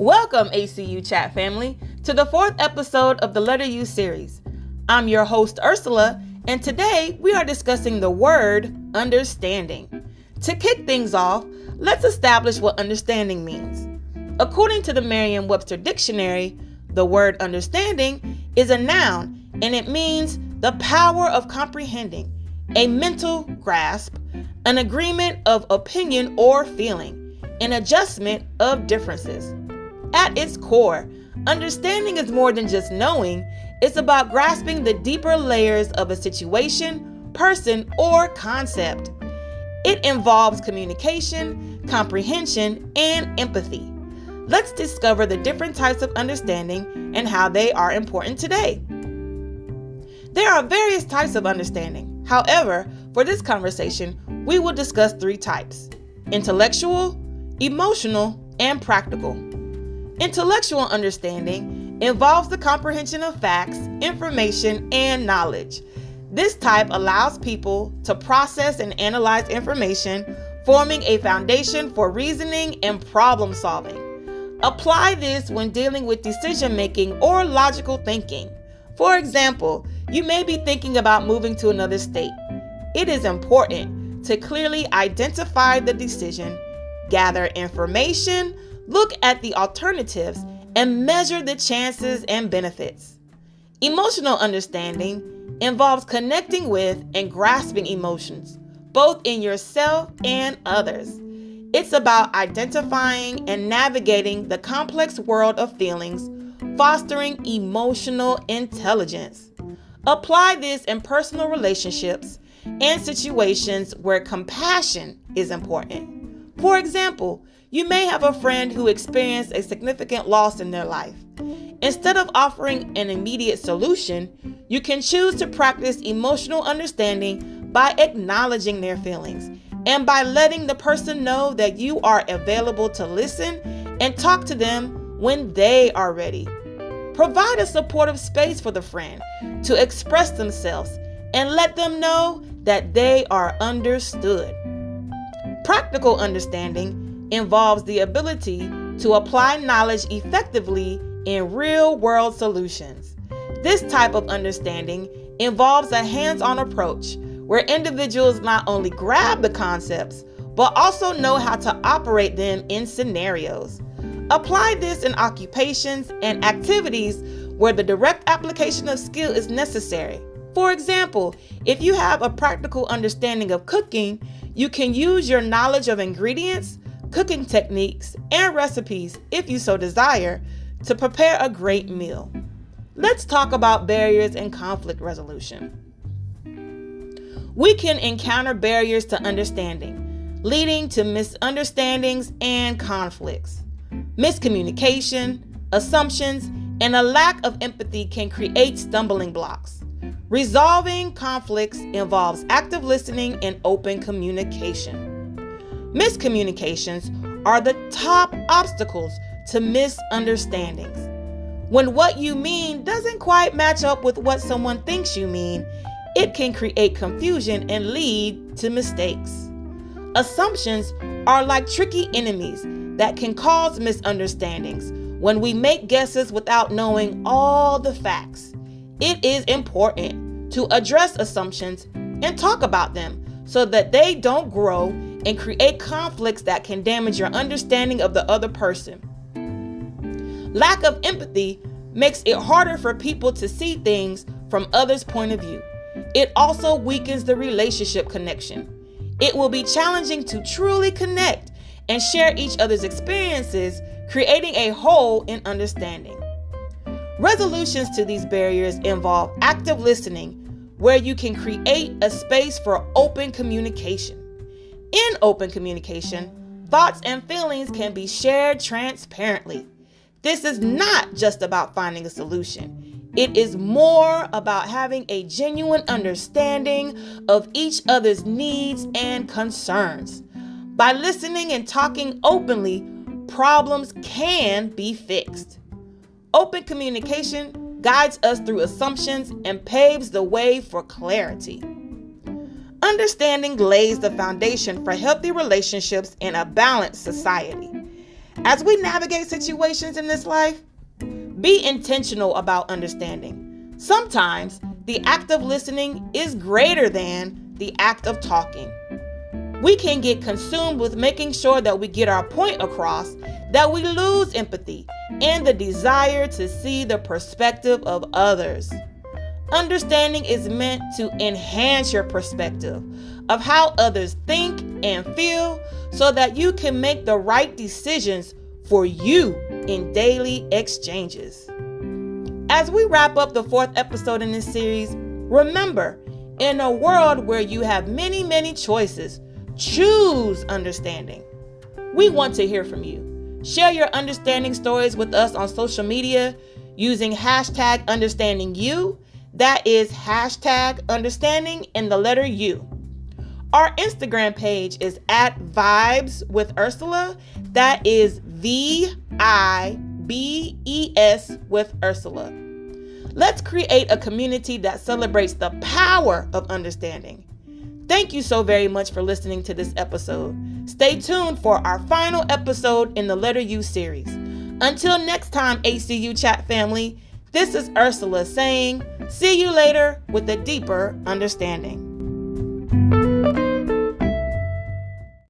Welcome, ACU Chat family, to the 4th episode of the Letter U series. I'm your host, Ursula, and today we are discussing the word understanding. To kick things off, let's establish what understanding means. According to the Merriam-Webster Dictionary, the word understanding is a noun, and it means the power of comprehending, a mental grasp, an agreement of opinion or feeling, an adjustment of differences. At its core, understanding is more than just knowing. It's about grasping the deeper layers of a situation, person, or concept. It involves communication, comprehension, and empathy. Let's discover the different types of understanding and how they are important today. There are various types of understanding. However, for this conversation, we will discuss 3 types: intellectual, emotional, and practical. Intellectual understanding involves the comprehension of facts, information, and knowledge. This type allows people to process and analyze information, forming a foundation for reasoning and problem solving. Apply this when dealing with decision making or logical thinking. For example, you may be thinking about moving to another state. It is important to clearly identify the decision, gather information, look at the alternatives, and measure the chances and benefits. Emotional understanding involves connecting with and grasping emotions, both in yourself and others. It's about identifying and navigating the complex world of feelings, fostering emotional intelligence. Apply this in personal relationships and situations where compassion is important. For example, you may have a friend who experienced a significant loss in their life. Instead of offering an immediate solution, you can choose to practice emotional understanding by acknowledging their feelings and by letting the person know that you are available to listen and talk to them when they are ready. Provide a supportive space for the friend to express themselves and let them know that they are understood. Practical understanding involves the ability to apply knowledge effectively in real-world solutions. This type of understanding involves a hands-on approach where individuals not only grab the concepts, but also know how to operate them in scenarios. Apply this in occupations and activities where the direct application of skill is necessary. For example, if you have a practical understanding of cooking, you can use your knowledge of ingredients, cooking techniques, and recipes, if you so desire, to prepare a great meal. Let's talk about barriers and conflict resolution. We can encounter barriers to understanding, leading to misunderstandings and conflicts. Miscommunication, assumptions, and a lack of empathy can create stumbling blocks. Resolving conflicts involves active listening and open communication. Miscommunications are the top obstacles to misunderstandings. When what you mean doesn't quite match up with what someone thinks you mean, it can create confusion and lead to mistakes. Assumptions are like tricky enemies that can cause misunderstandings when we make guesses without knowing all the facts. It is important to address assumptions and talk about them so that they don't grow and create conflicts that can damage your understanding of the other person. Lack of empathy makes it harder for people to see things from others' point of view. It also weakens the relationship connection. It will be challenging to truly connect and share each other's experiences, creating a hole in understanding. Resolutions to these barriers involve active listening, where you can create a space for open communication. In open communication, thoughts and feelings can be shared transparently. This is not just about finding a solution. It is more about having a genuine understanding of each other's needs and concerns. By listening and talking openly, problems can be fixed. Open communication guides us through assumptions and paves the way for clarity. Understanding lays the foundation for healthy relationships in a balanced society. As we navigate situations in this life, be intentional about understanding. Sometimes the act of listening is greater than the act of talking. We can get consumed with making sure that we get our point across that we lose empathy and the desire to see the perspective of others. Understanding is meant to enhance your perspective of how others think and feel so that you can make the right decisions for you in daily exchanges. As we wrap up the 4th episode in this series, remember, in a world where you have many, many choices, choose understanding. We want to hear from you. Share your understanding stories with us on social media using hashtag understandingyou. That is hashtag understanding and the letter U. Our Instagram page is at Vibes with Ursula. That is VIBES with Ursula. Let's create a community that celebrates the power of understanding. Thank you so very much for listening to this episode. Stay tuned for our final episode in the Letter U series. Until next time, HCU Chat family, this is Ursula saying, see you later with a deeper understanding.